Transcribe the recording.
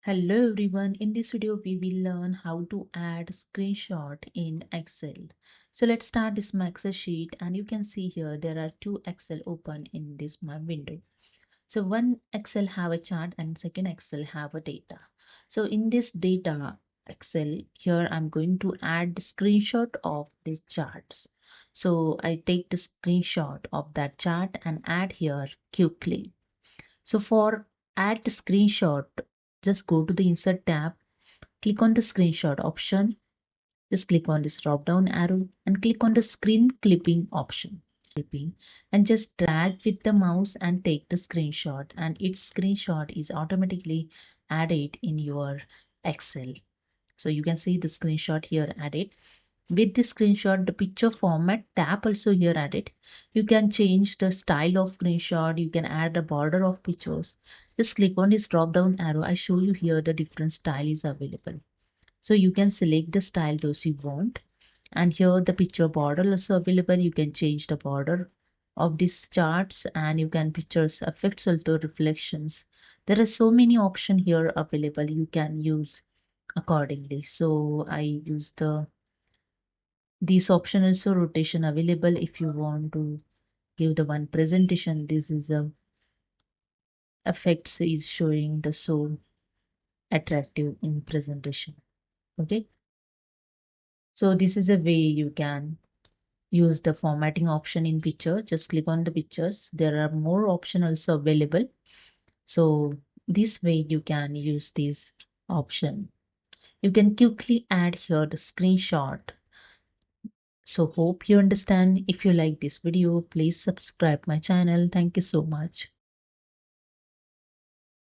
Hello everyone, in this video we will learn how to add screenshot in Excel. So let's start this my Excel sheet, and you can see here there are two Excel open in this my window. So one Excel have a chart and second Excel have a data. So in this data Excel here I'm going to add the screenshot of these charts. So I take the screenshot of that chart and add here quickly. So for add the screenshot, just go to the insert tab, click on the screenshot option, just click on this drop down arrow and click on the screen clipping option. Clipping and just drag with the mouse and take the screenshot, and its screenshot is automatically added in your Excel. So you can see the screenshot here added. With the screenshot, the picture format tab also here added. You can change the style of screenshot. You can add a border of pictures. Just click on this drop down arrow. I show you here the different style is available. So you can select the style those you want. And here the picture border also available. You can change the border of these charts, and you can pictures effects also reflections. There are so many options here available. You can use accordingly. So I use this option also rotation available. If you want to give the one presentation, this is a effects is showing the so attractive in presentation. Okay, so this is a way you can use the formatting option in picture. Just click on the pictures, there are more options also available. So this way you can use this option. You can quickly add here the screenshot. So hope you understand. If you like this video, please subscribe my channel. Thank you so much.